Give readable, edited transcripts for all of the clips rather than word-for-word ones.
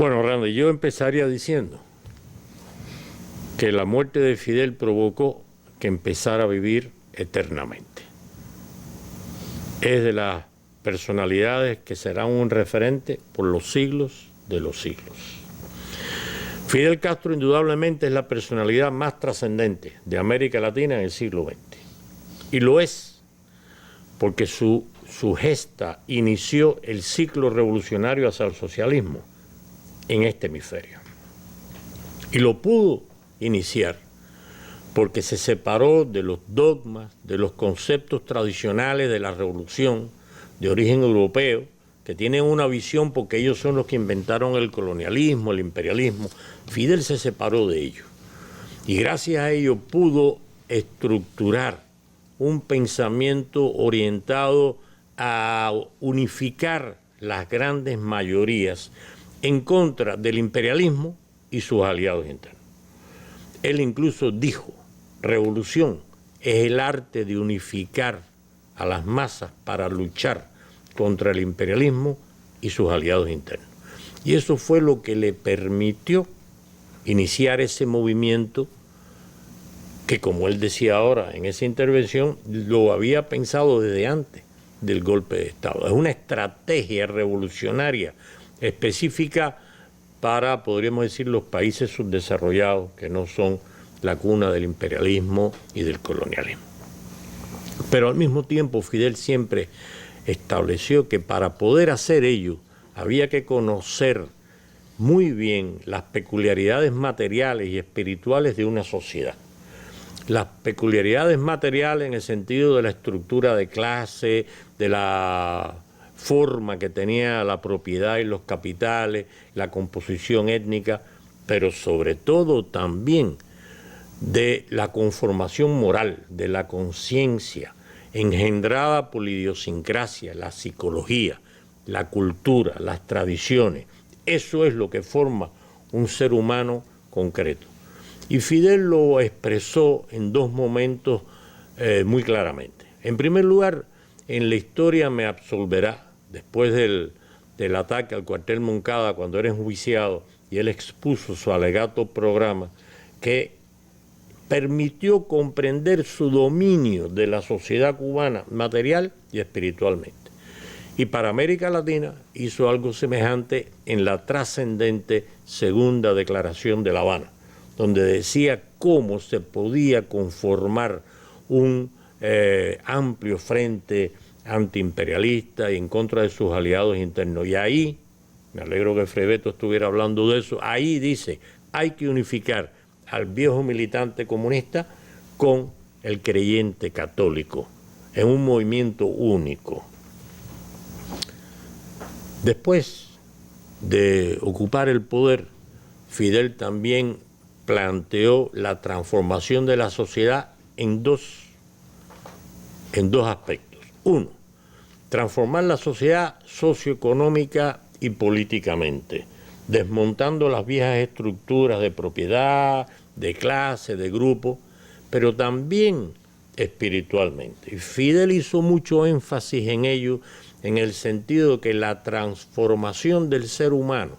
Bueno, Randy, yo empezaría diciendo que la muerte de Fidel provocó que empezara a vivir eternamente. Es de las personalidades que serán un referente por los siglos de los siglos. Fidel Castro indudablemente es la personalidad más trascendente de América Latina en el siglo XX. Y lo es porque su gesta inició el ciclo revolucionario hacia el socialismo en este hemisferio. Y lo pudo iniciar porque se separó de los dogmas, de los conceptos tradicionales de la revolución de origen europeo, que tienen una visión porque ellos son los que inventaron el colonialismo, el imperialismo. Fidel se separó de ellos y gracias a ello pudo estructurar un pensamiento orientado a unificar las grandes mayorías en contra del imperialismo y sus aliados internos. Él incluso dijo, revolución es el arte de unificar a las masas para luchar contra el imperialismo y sus aliados internos. Y eso fue lo que le permitió iniciar ese movimiento que, como él decía ahora en esa intervención, lo había pensado desde antes del golpe de Estado. Es una estrategia revolucionaria específica para, podríamos decir, los países subdesarrollados que no son la cuna del imperialismo y del colonialismo. Pero al mismo tiempo Fidel siempre estableció que para poder hacer ello había que conocer muy bien las peculiaridades materiales y espirituales de una sociedad. Las peculiaridades materiales en el sentido de la estructura de clase, de la forma que tenía la propiedad y los capitales, la composición étnica, pero sobre todo también de la conformación moral, de la conciencia engendrada por la idiosincrasia, la psicología, la cultura, las tradiciones. Eso es lo que forma un ser humano concreto. Y Fidel lo expresó en dos momentos muy claramente. En primer lugar, en La historia me absolverá, después del ataque al cuartel Moncada, cuando era enjuiciado, y él expuso su alegato programa, que permitió comprender su dominio de la sociedad cubana material y espiritualmente. Y para América Latina hizo algo semejante en la trascendente Segunda Declaración de La Habana, donde decía cómo se podía conformar un amplio frente antiimperialista y en contra de sus aliados internos. Y ahí, me alegro que Frebeto estuviera hablando de eso, ahí dice, hay que unificar al viejo militante comunista con el creyente católico, en un movimiento único. Después de ocupar el poder, Fidel también planteó la transformación de la sociedad en dos aspectos. Uno, transformar la sociedad socioeconómica y políticamente, desmontando las viejas estructuras de propiedad, de clase, de grupo, pero también espiritualmente. Y Fidel hizo mucho énfasis en ello, en el sentido de que la transformación del ser humano,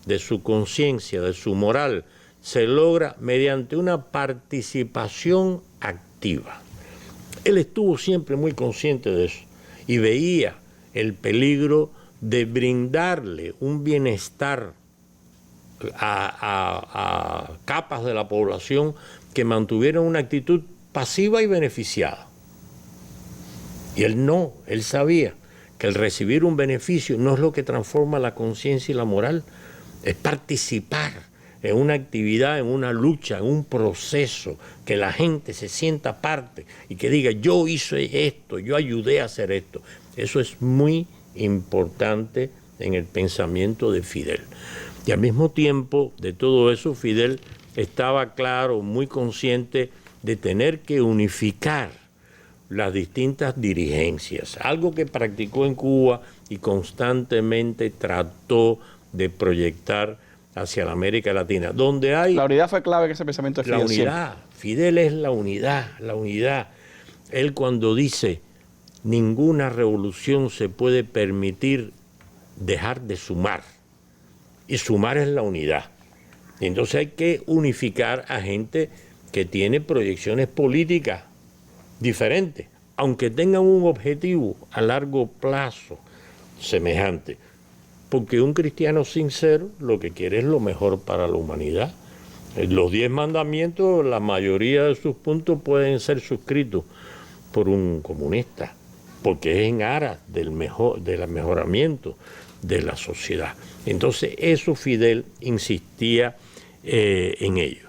de su conciencia, de su moral, se logra mediante una participación activa. Él estuvo siempre muy consciente de eso y veía el peligro de brindarle un bienestar a capas de la población que mantuvieran una actitud pasiva y beneficiada. Y él sabía que el recibir un beneficio no es lo que transforma la conciencia y la moral, es participar en una actividad, en una lucha, en un proceso, que la gente se sienta parte y que diga, yo hice esto, yo ayudé a hacer esto. Eso es muy importante en el pensamiento de Fidel. Y al mismo tiempo de todo eso, Fidel estaba claro, muy consciente de tener que unificar las distintas dirigencias, algo que practicó en Cuba y constantemente trató de proyectar hacia la América Latina, donde hay... La unidad fue clave en ese pensamiento de Fidel. La unidad, siempre. Fidel es la unidad. Él cuando dice, ninguna revolución se puede permitir dejar de sumar, y sumar es la unidad. Entonces hay que unificar a gente que tiene proyecciones políticas diferentes, aunque tengan un objetivo a largo plazo semejante. Porque un cristiano sincero lo que quiere es lo mejor para la humanidad. Los 10 mandamientos, la mayoría de sus puntos pueden ser suscritos por un comunista, porque es en aras del mejoramiento de la sociedad. Entonces eso Fidel insistía en ello.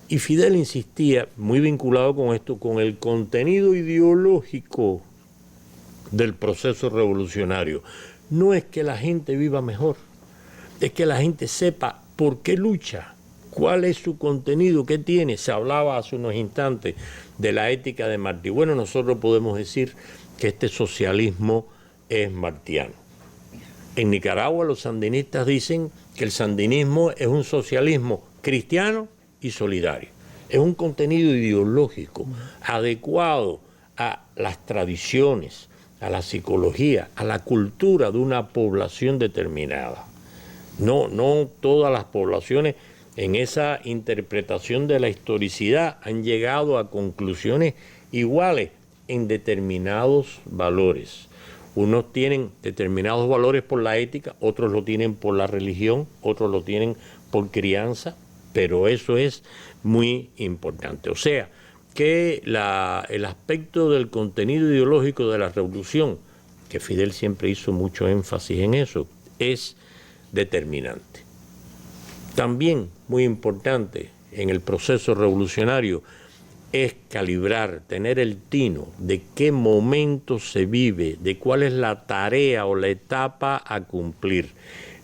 Y Fidel insistía, muy vinculado con esto, con el contenido ideológico del proceso revolucionario. No es que la gente viva mejor, es que la gente sepa por qué lucha, cuál es su contenido, qué tiene. Se hablaba hace unos instantes de la ética de Martí. Bueno, nosotros podemos decir que este socialismo es martiano. En Nicaragua los sandinistas dicen que el sandinismo es un socialismo cristiano y solidario. Es un contenido ideológico adecuado a las tradiciones, a la psicología, a la cultura de una población determinada. No todas las poblaciones en esa interpretación de la historicidad han llegado a conclusiones iguales en determinados valores. Unos tienen determinados valores por la ética, otros lo tienen por la religión, otros lo tienen por crianza, pero eso es muy importante. O sea, que el aspecto del contenido ideológico de la revolución, que Fidel siempre hizo mucho énfasis en eso, es determinante. También muy importante en el proceso revolucionario es calibrar, tener el tino de qué momento se vive, de cuál es la tarea o la etapa a cumplir.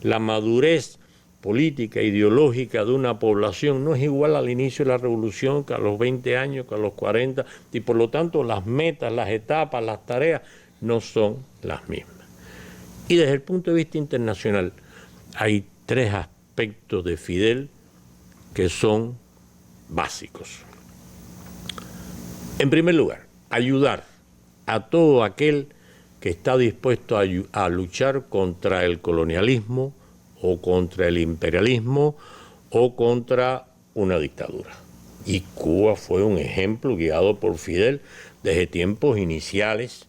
La madurez política, ideológica de una población no es igual al inicio de la revolución que a los 20 años, que a los 40, y por lo tanto las metas, las etapas, las tareas no son las mismas. Y desde el punto de vista internacional hay 3 aspectos de Fidel que son básicos. En primer lugar, ayudar a todo aquel que está dispuesto a luchar contra el colonialismo o contra el imperialismo o contra una dictadura. Y Cuba fue un ejemplo guiado por Fidel desde tiempos iniciales.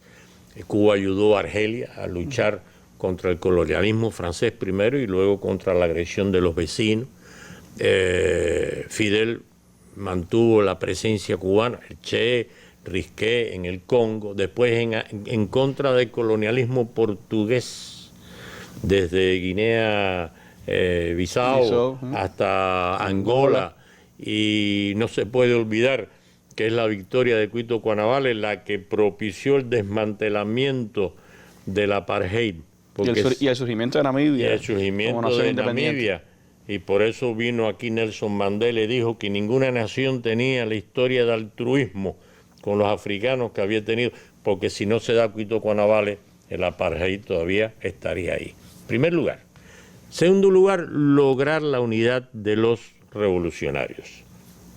Cuba ayudó a Argelia a luchar contra el colonialismo francés primero y luego contra la agresión de los vecinos. Fidel mantuvo la presencia cubana, el Che, Risqué en el Congo, después en contra del colonialismo portugués, desde Guinea Bissau hasta Angola, y no se puede olvidar que es la victoria de Cuito Cuanavale la que propició el desmantelamiento del apartheid. Y el surgimiento de Namibia. Y el surgimiento de Namibia. Y por eso vino aquí Nelson Mandela y dijo que ninguna nación tenía la historia de altruismo con los africanos que había tenido, porque si no se da Cuito Cuanavale, el apartheid todavía estaría ahí. En primer lugar. Segundo lugar, lograr la unidad de los revolucionarios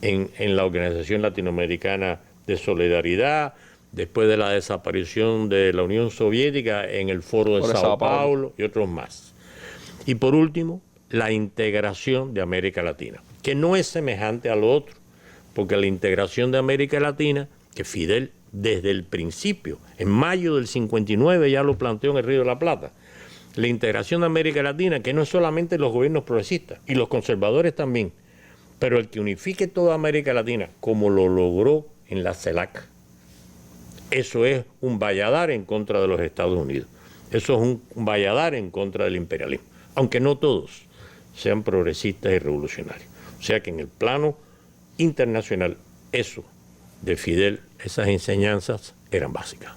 en la Organización Latinoamericana de Solidaridad, después de la desaparición de la Unión Soviética en el Foro de Sao Paulo y otros más. Y por último, la integración de América Latina, que no es semejante a lo otro, porque la integración de América Latina, que Fidel desde el principio, en mayo del 59 ya lo planteó en el Río de la Plata, la integración de América Latina, que no es solamente los gobiernos progresistas, y los conservadores también, pero el que unifique toda América Latina, como lo logró en la CELAC, eso es un valladar en contra de los Estados Unidos, eso es un valladar en contra del imperialismo, aunque no todos sean progresistas y revolucionarios. O sea que en el plano internacional, eso de Fidel, esas enseñanzas eran básicas.